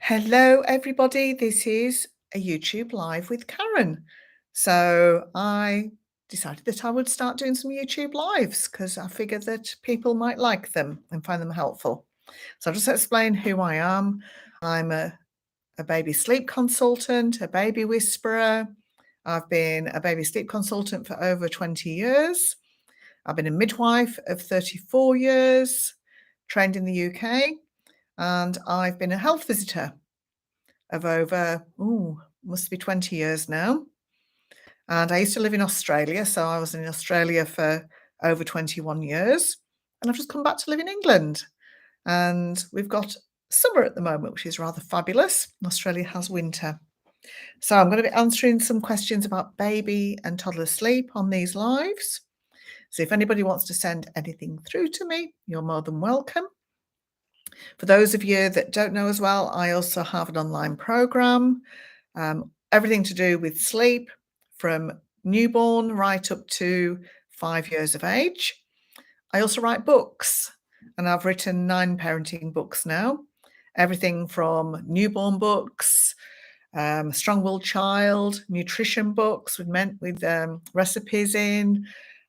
Hello, everybody. This is a YouTube Live with Karen. So I decided that I would start doing some YouTube Lives because I figured that people might like them and find them helpful. So I'll just explain who I am. I'm a baby sleep consultant, a baby whisperer. I've been a baby sleep consultant for over 20 years. I've been a midwife of 34 years, trained in the UK, and I've been a health visitor of over, must be 20 years now. And I used to live in Australia, so I was in Australia for over 21 years. And I've just come back to live in England. And we've got summer at the moment, which is rather fabulous. Australia has winter. So I'm going to be answering some questions about baby and toddler sleep on these lives. So if anybody wants to send anything through to me, you're more than welcome. For those of you that don't know as well, I also have an online program, everything to do with sleep from newborn right up to 5 years of age. I also write books, and I've written 9 parenting books now, everything from newborn books, strong-willed child, nutrition books with recipes in,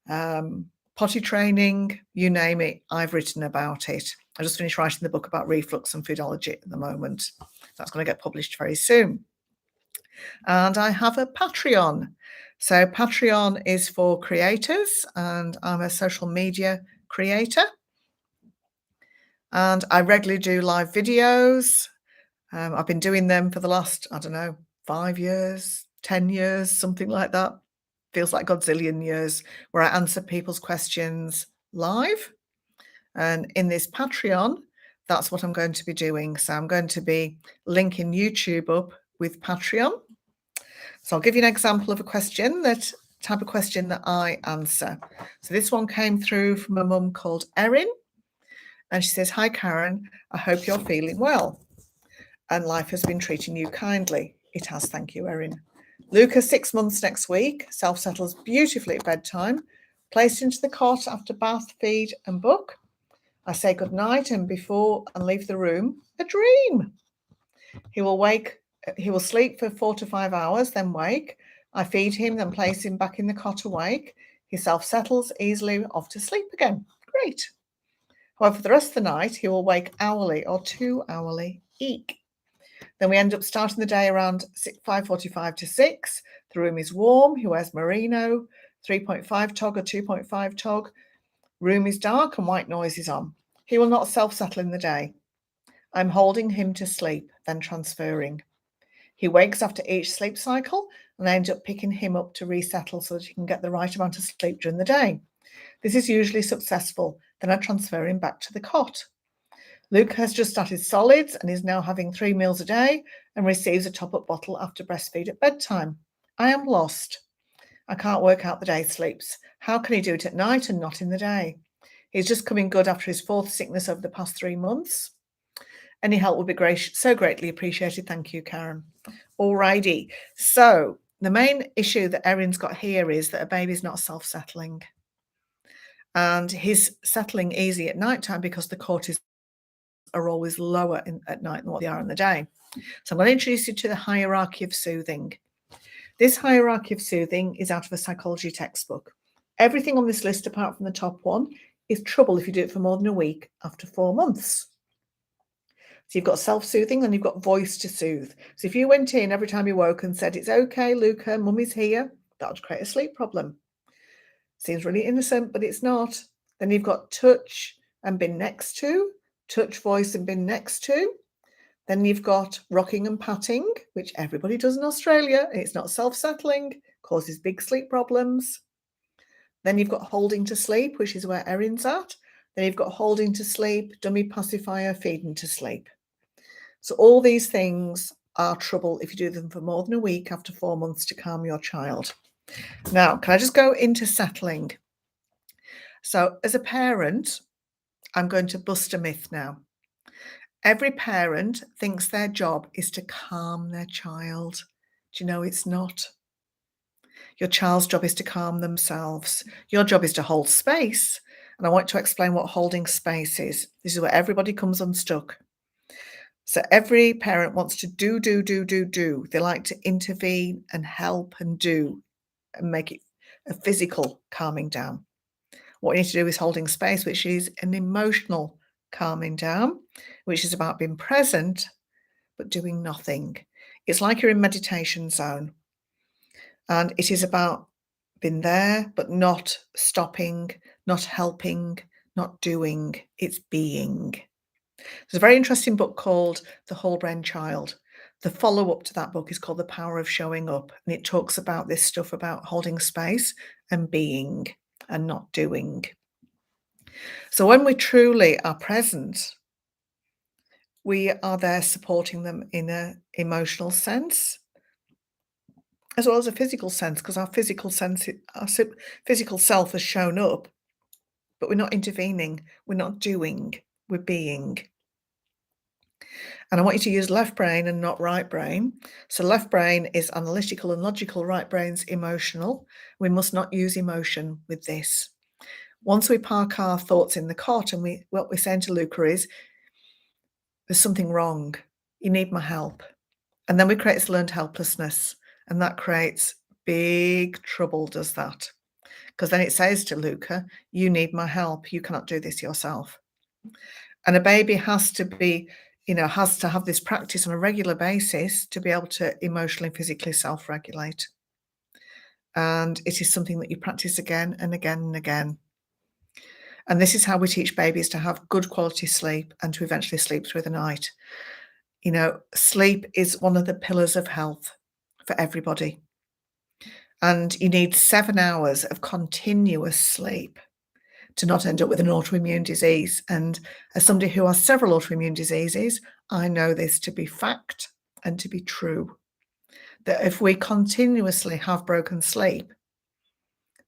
potty training, you name it, I've written about it. I just finished writing the book about reflux and foodology at the moment. That's going to get published very soon. And I have a Patreon. So Patreon is for creators, and I'm a social media creator. And I regularly do live videos. I've been doing them for the last, 5 years, 10 years, something like that. Feels like godzillion years, where I answer people's questions live. And in this Patreon, that's what I'm going to be doing. So I'm going to be linking YouTube up with Patreon. So I'll give you an example of a type of question that I answer. So this one came through from a mum called Erin. And she says, "Hi, Karen, I hope you're feeling well and life has been treating you kindly." It has, thank you, Erin. Luca, 6 months next week, self-settles beautifully at bedtime, placed into the cot after bath, feed and book. I say good night and before and leave the room, a dream. He will sleep for 4 to 5 hours, then wake. I feed him, then place him back in the cot awake. He self-settles easily, off to sleep again. Great. However, for the rest of the night, he will wake hourly or 2 hourly. Eek. Then we end up starting the day around 5:45 to 6. The room is warm. He wears merino, 3.5 tog or 2.5 tog. Room is dark and white noise is on. He will not self-settle in the day. I'm holding him to sleep, then transferring. He wakes after each sleep cycle, and I end up picking him up to resettle so that he can get the right amount of sleep during the day. This is usually successful. Then I transfer him back to the cot. Luke has just started solids and is now having 3 meals a day and receives a top-up bottle after breastfeed at bedtime. I am lost. I can't work out the day sleeps. How can he do it at night and not in the day? He's just coming good after his 4th sickness over the past 3 months. Any help would be so greatly appreciated. Thank you, Karen. Alrighty. So the main issue that Erin's got here is that a baby's not self-settling. And he's settling easy at night time because the cortisol are always lower at night than what they are in the day. So I'm going to introduce you to the hierarchy of soothing. This hierarchy of soothing is out of a psychology textbook. Everything on this list, apart from the top one, is trouble if you do it for more than a week after 4 months. So you've got self-soothing and you've got voice to soothe. So if you went in every time you woke and said, "It's okay, Luca, mummy's here," that would create a sleep problem. Seems really innocent, but it's not. Then you've got touch and been next to, touch, voice and been next to. Then you've got rocking and patting, which everybody does in Australia. It's not self-settling, causes big sleep problems. Then you've got holding to sleep, which is where Erin's at. Then you've got holding to sleep, dummy pacifier, feeding to sleep. So all these things are trouble if you do them for more than a week after 4 months to calm your child. Now, can I just go into settling? So as a parent, I'm going to bust a myth now. Every parent thinks their job is to calm their child. Do you know it's not? Your child's job is to calm themselves. Your job is to hold space. And I want to explain what holding space is. This is where everybody comes unstuck. So every parent wants to do, do, do, do, do. They like to intervene and help and do and make it a physical calming down. What you need to do is holding space, which is an emotional calming down, which is about being present but doing nothing. It's like you're in meditation zone, and it is about being there but not stopping, not helping, not doing. It's being. There's a very interesting book called The Whole Brain Child. The follow-up to that book is called The Power of Showing Up, and it talks about this stuff about holding space and being and not doing. So when we truly are present, we are there supporting them in an emotional sense as well as a physical sense, because our physical sense, physical self has shown up, but we're not intervening, we're not doing, we're being. And I want you to use left brain and not right brain. So left brain is analytical and logical, right brain's emotional. We must not use emotion with this. Once we park our thoughts in the cot and what we're saying to Luca is, there's something wrong, you need my help. And then we create learned helplessness, and that creates big trouble, does that? Because then it says to Luca, you need my help, you cannot do this yourself. And a baby has to be, has to have this practice on a regular basis to be able to emotionally and physically self-regulate. And it is something that you practice again and again and again. And this is how we teach babies to have good quality sleep and to eventually sleep through the night. Sleep is one of the pillars of health for everybody. And you need 7 hours of continuous sleep to not end up with an autoimmune disease. And as somebody who has several autoimmune diseases, I know this to be fact and to be true. That if we continuously have broken sleep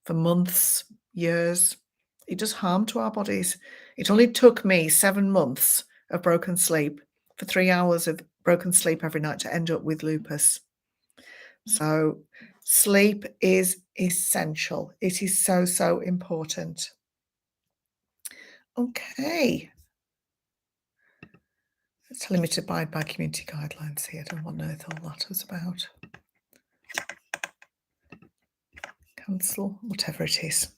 for months, years, it does harm to our bodies. It only took me 7 months of broken sleep for 3 hours of broken sleep every night to end up with lupus. So sleep is essential. It is so, so important. Okay. Telling me to abide by community guidelines here. I don't want to know what all that was about. Cancel, whatever it is.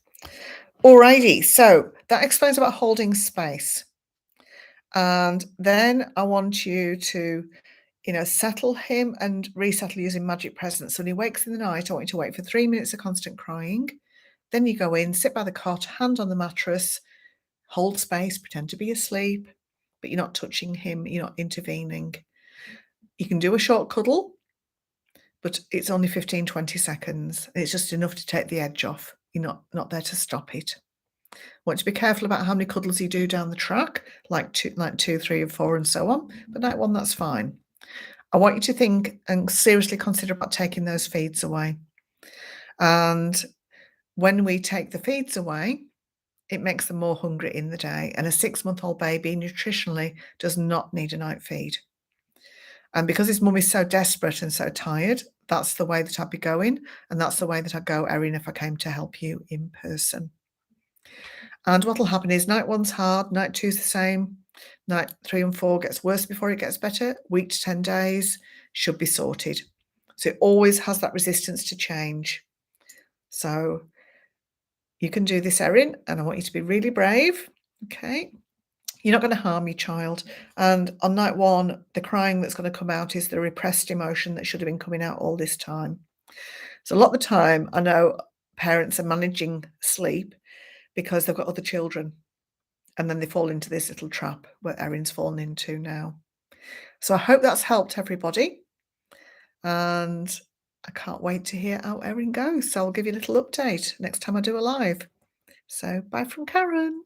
Alrighty, so that explains about holding space. And then I want you to, settle him and resettle using magic presence. So when he wakes in the night, I want you to wait for 3 minutes of constant crying. Then you go in, sit by the cot, hand on the mattress, hold space, pretend to be asleep, but you're not touching him, you're not intervening. You can do a short cuddle, but it's only 15, 20 seconds. It's just enough to take the edge off. You're not there to stop it. Want to be careful about how many cuddles you do down the track, like two, 3, and 4, and so on. But night 1, that's fine. I want you to think and seriously consider about taking those feeds away. And when we take the feeds away, it makes them more hungry in the day. And a 6-month-old baby nutritionally does not need a night feed. And because his mum is so desperate and so tired, that's the way that I'd be going. And that's the way that I'd go, Erin, if I came to help you in person. And what will happen is night 1's hard, night 2's the same, night 3 and 4 gets worse before it gets better. Week to 10 days should be sorted. So it always has that resistance to change. So you can do this, Erin, and I want you to be really brave, okay? You're not going to harm your child. And on night 1, the crying that's going to come out is the repressed emotion that should have been coming out all this time. So a lot of the time, I know parents are managing sleep because they've got other children. And then they fall into this little trap where Erin's fallen into now. So I hope that's helped everybody. And I can't wait to hear how Erin goes. So I'll give you a little update next time I do a live. So bye from Karen.